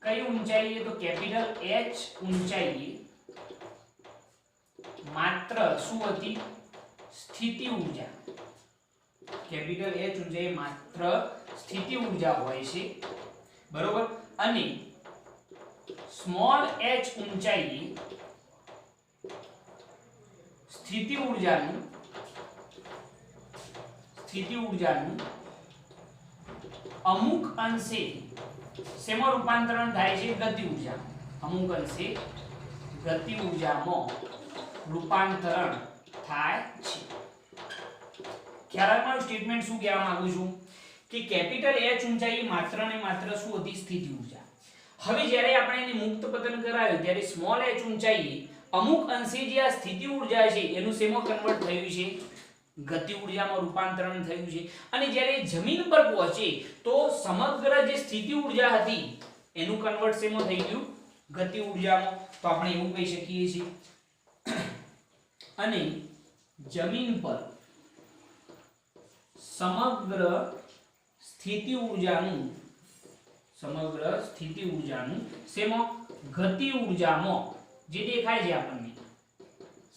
Speaker 1: કઈ ઊંચાઈએ? તો કેપિટલ H ઊંચાઈએ માત્ર શું હતી? સ્થિતિ ઊર્જા. કેપિટલ H ઊંચાઈએ માત્ર સ્થિતિ ઊર્જા હોય છે. બરોબર. અને સ્મોલ h ઊંચાઈએ સ્થિતિ ઊર્જાનું અમુક અંશે શેમાં રૂપાંતરણ થાય છે? ગતિ ઊર્જા. અમુક અંશે ગતિ ઊર્જામાં રૂપાંતરણ થાય છે. ખ્યાલ આવ્યો? સ્ટેટમેન્ટ શું કહેવા માંગુ છું કે કેપિટલ H ઊંચાઈ માત્ર ને માત્ર શું હતી? સ્થિતિ ઊર્જા. હવે જ્યારે આપણે એને મુક્ત પતન કરાવ્યું ત્યારે સ્મોલ h ઊંચાઈએ અમુક અંશે જે આ સ્થિતિ ઊર્જા છે એનું શેમાં કન્વર્ટ થયું છે? ગતિ ઊર્જામાં રૂપાંતરણ થયું છે. અને જ્યારે જમીન પર પહોંચે તો સમગ્ર જે સ્થિતિ ઊર્જા હતી એનું કન્વર્ટ શેમાં થઈ ગયું? ગતિ ઊર્જામાં. તો આપણે એવું કહી શકીએ છીએ. અને જમીન પર સમગ્ર સ્થિતિ ઊર્જાનું શેમાં? ગતિ ઊર્જામાં જે દેખાય છે આપણને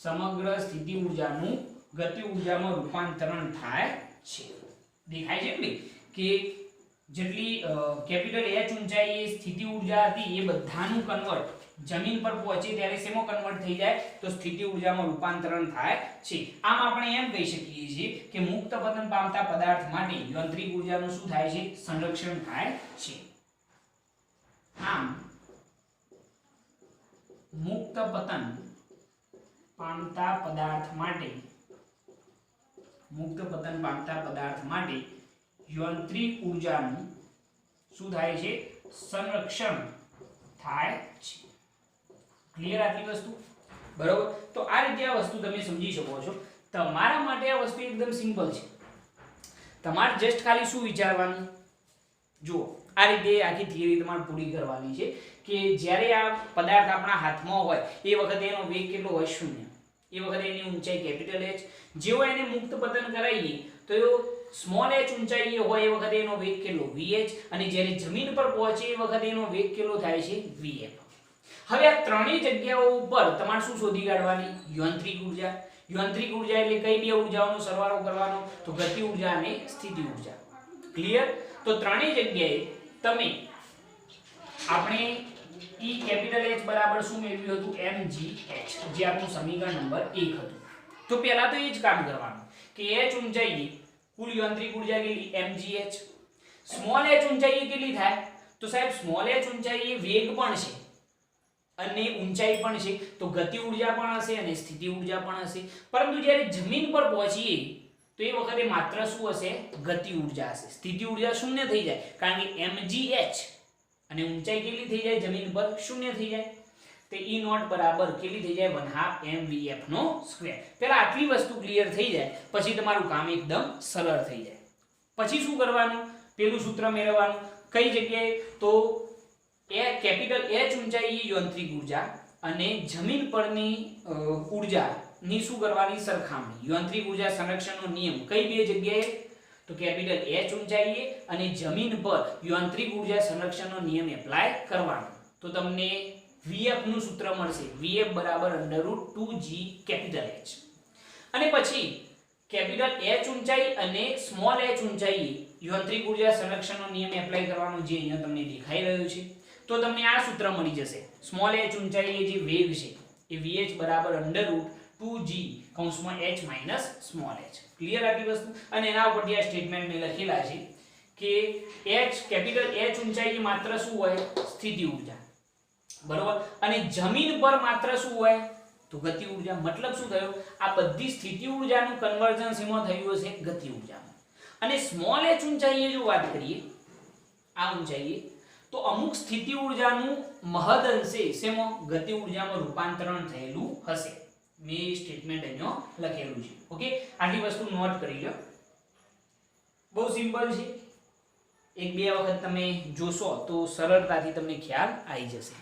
Speaker 1: સમગ્ર સ્થિતિ ઊર્જાનું ગતિ ઊર્જામાં રૂપાંતરણ થાય છે. દેખાય છે ને કે જેટલી કેપિટલ H ઊંચાઈ એ સ્થિતિ ઊર્જા હતી એ બધાનું કન્વર્ટ જમીન પર પહોંચે ત્યારે શેમાં કન્વર્ટ થઈ જાય? તો સ્થિતિ ઊર્જામાં રૂપાંતરણ થાય છે. આમ આપણે એમ કહી શકીએ છીએ કે મુક્ત પતન પામતા પદાર્થ માટે યાંત્રિક ઊર્જાનું શું થાય છે? સંરક્ષણ થાય છે. આમ મુક્ત પતન પામતા પદાર્થ માટે યાંત્રિક ઊર્જાનું શું થાય છે? સંરક્ષણ થાય છે. ક્લિયર આટલી વસ્તુ? બરોબર. તો આ રીતે આ વસ્તુ તમે સમજી શકો છો. તમારા માટે આ વસ્તુ એકદમ સિમ્પલ છે. તમારે જસ્ટ ખાલી શું વિચારવાનું, જુઓ આ રીતે આખી થિયરી તમારે પૂરી કરવાની છે કે જ્યારે આ પદાર્થ આપણા હાથમાં હોય એ વખતે એનો વેગ કેટલો હોય? 0. એ વખતે એની ઊંચાઈ કેપિટલ H. જેવો એને મુક્ત પતન કરાવીએ તો સ્મોલ h ઊંચાઈએ હોય એ વખતે એનો વેગ કેટલો? vh. અને જ્યારે જમીન પર પહોંચે એ વખતે એનો વેગ કેટલો થાય છે? vf. હવે આ ત્રણેય જગ્યાઓ ઉપર તમારે શું શોધી કાઢવાની? યાંત્રિક ઊર્જા. યાંત્રિક ઊર્જા એટલે કઈ બે ઊર્જાઓનો સરવાળો કરવાનો? તો ગતિ ઊર્જા અને સ્થિતિ ઊર્જા. ક્લિયર? તો ત્રણેય જગ્યાએ તમે આપણે E કેપિટલ H બરાબર શું મેળવ્યું હતું? mgh, જે આપણું સમીકરણ નંબર 1 હતું. તો પહેલા તો એ જ કામ કરવાનું કે h ઊંચાઈએ કુલ યાંત્રિક ઊર્જા કેટલી? mgh. સ્મોલ h ઊંચાઈએ કેટલી થાય? તો સાહેબ સ્મોલ h ઊંચાઈએ વેગ પણ છે અને ઊંચાઈ પણ છે, તો ગતિ ઊર્જા પણ હશે અને સ્થિતિ ઊર્જા પણ હશે. પરંતુ જ્યારે જમીન પર પહોંચીએ તો એ વખતે માત્ર શું હશે? ગતિ ઊર્જા હશે. સ્થિતિ ઊર્જા શૂન્ય થઈ જાય, કારણ કે mgh અને ઊંચાઈ કેટલી થઈ જાય? જમીન પર શૂન્ય થઈ જાય. તો E નોટ બરાબર કેટલી થઈ જાય? 1/2 mvf નો સ્ક્વેર. પહેલા આટલી વસ્તુ ક્લિયર થઈ જાય પછી તમારું કામ એકદમ સરળ થઈ જાય. પછી શું કરવાનું? પેલું સૂત્ર મેળવવાનું. કઈ જગ્યાએ? તો એ કેપિટલ H ઊંચાઈએ યાંત્રિક ઊર્જા અને જમીન પરની ઊર્જાની શું કરવાની? સરખામણી. યાંત્રિક ઊર્જા સંરક્ષણનો નિયમ કઈ બે જગ્યાએ? તો કેપિટલ H ઊંચાઈએ અને જમીન પર યાંત્રિક ઊર્જા સંરક્ષણનો નિયમ એપ્લાય કરવાનો. તો તમને vf નું સૂત્ર મળશે. vf બરાબર √2g કેપિટલ H. અને પછી કેપિટલ H ઊંચાઈ અને સ્મોલ h ઊંચાઈએ યાંત્રિક ઊર્જા સંરક્ષણનો નિયમ એપ્લાય કરવાનો, જે અહીંયા તમને દેખાઈ રહ્યો છે. તો તમને આ સૂત્ર મળી જશે. સ્મોલ h ઊંચાઈએ જે વેગ છે એ vh બરાબર √2g કૌંસમાં h minus small h. Clear આટલી વસ્તુ? અને એના ઉપરથી આ સ્ટેટમેન્ટ મેં લખેલા છે કે h કેપિટલ H ઊંચાઈએ માત્ર શું હોય? સ્થિતિ ઊર્જા. બરોબર. અને જમીન પર માત્ર શું હોય? તો ગતિ ઊર્જા. મતલબ શું થયો? આ બધી સ્થિતિ ઊર્જાનું કન્વર્જન્સ એમાં થયું હશે ગતિ ઊર્જામાં. અને સ્મોલ h ઊંચાઈએ જો વાત કરીએ, આ ઊંચાઈએ, તો અમુક સ્થિતિ ઊર્જાનું મહદ અંશે શેમાં? ગતિ ઊર્જામાં રૂપાંતરણ થયેલું હશે. મેં સ્ટેટમેન્ટ અહીંયા લખેલું છે. ઓકે, આટલી વસ્તુ નોટ કરી લો. બહુ સિમ્પલ છે. એક બે વખત તમે જોશો તો સરળતાથી તમને ખ્યાલ આવી જશે.